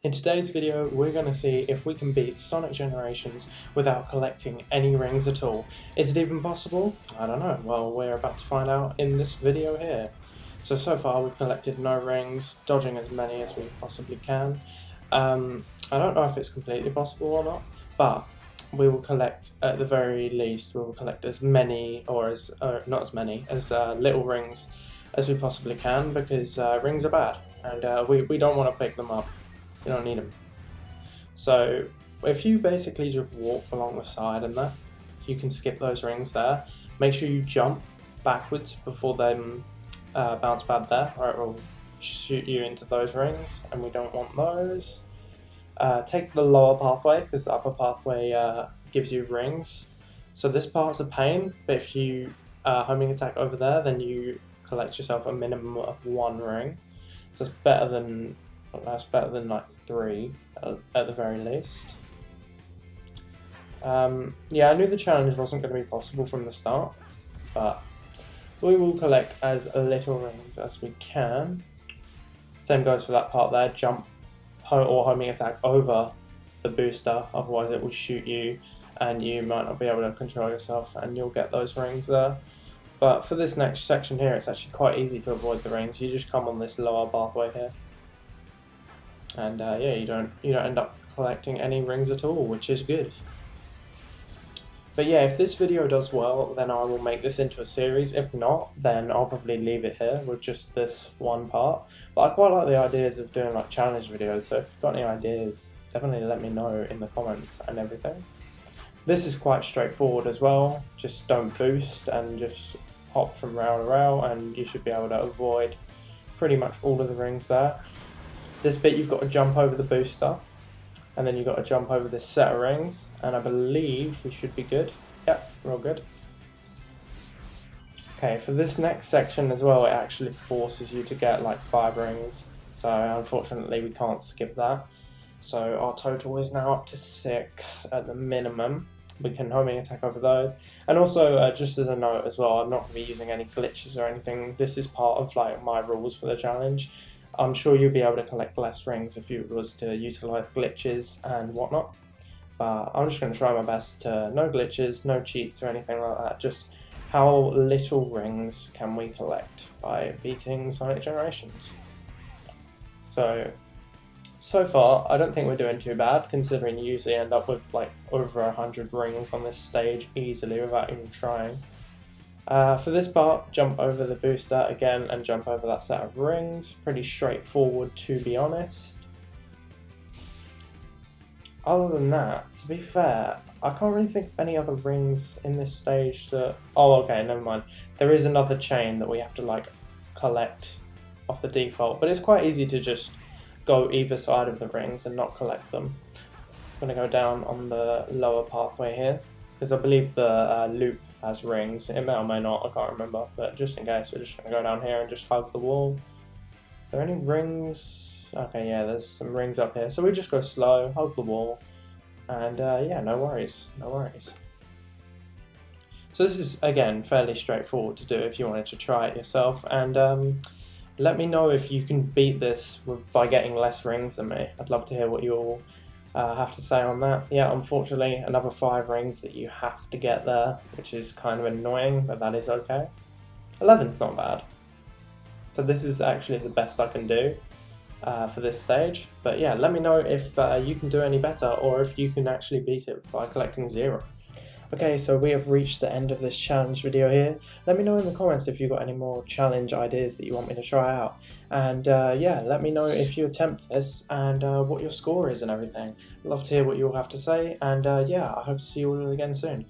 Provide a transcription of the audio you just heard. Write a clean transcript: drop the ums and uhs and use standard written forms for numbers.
In today's video, we're going to see if we can beat Sonic Generations without collecting any rings at all. Is it even possible? I don't know. Well, we're about to find out in this video here. So far we've collected no rings, dodging as many as we possibly can. I don't know if it's completely possible or not, but we will collect, at the very least, we will collect as many, or not as many, as little rings as we possibly can, because rings are bad, and we don't want to pick them up. You don't need them. So if you basically just walk along the side and that, you can skip those rings there. Make sure you jump backwards before them bounce pad there, or it will shoot you into those rings, and we don't want those. Take the lower pathway, because the upper pathway gives you rings. So this part's a pain, but if you homing attack over there, then you collect yourself a minimum of 1 ring. So that's better than like 3 at the very least. Yeah, I knew the challenge wasn't going to be possible from the start, but we will collect as little rings as we can. Same goes for that part there, jump or homing attack over the booster, otherwise it will shoot you and you might not be able to control yourself and you'll get those rings there. But for this next section here, it's actually quite easy to avoid the rings. You just come on this lower pathway here. And yeah, you don't end up collecting any rings at all, which is good. But yeah, if this video does well, then I will make this into a series. If not, then I'll probably leave it here with just this one part. But I quite like the ideas of doing like challenge videos, so if you've got any ideas, definitely let me know in the comments and everything. This is quite straightforward as well. Just don't boost and just hop from rail to rail, and you should be able to avoid pretty much all of the rings there. This bit you've got to jump over the booster, and then you've got to jump over this set of rings, and I believe we should be good. Yep, we're all good. Okay, for this next section as well, it actually forces you to get like 5 rings, so unfortunately we can't skip that. So our total is now up to 6 at the minimum. We can homing attack over those. And also, just as a note as well, I'm not going to be using any glitches or anything. This is part of like my rules for the challenge. I'm sure you'll be able to collect less rings if you was to utilise glitches and whatnot. But I'm just going to try my best to no glitches, no cheats or anything like that. Just how little rings can we collect by beating Sonic Generations. So far, I don't think we're doing too bad, considering you usually end up with like over 100 rings on this stage easily without even trying. For this part, jump over the booster again and jump over that set of rings. Pretty straightforward, to be honest. Other than that, to be fair, I can't really think of any other rings in this stage that... Oh, okay, never mind. There is another chain that we have to like collect off the default, but it's quite easy to just go either side of the rings and not collect them. I'm going to go down on the lower pathway here, because I believe the loop has rings. It may or may not, I can't remember, but just in case, we're just going to go down here and just hug the wall. Are there any rings? Okay, yeah, there's some rings up here, so we just go slow, hug the wall, and yeah, no worries, no worries. So this is, again, fairly straightforward to do if you wanted to try it yourself, and let me know if you can beat this by getting less rings than me. I'd love to hear what you all have to say on that. Yeah, unfortunately, another 5 rings that you have to get there, which is kind of annoying, but that is okay. 11's not bad. So this is actually the best I can do for this stage. But yeah, let me know if you can do any better, or if you can actually beat it by collecting 0. Okay, so we have reached the end of this challenge video here. Let me know in the comments if you've got any more challenge ideas that you want me to try out. And yeah, let me know if you attempt this and what your score is and everything. Love to hear what you all have to say, and yeah, I hope to see you all again soon.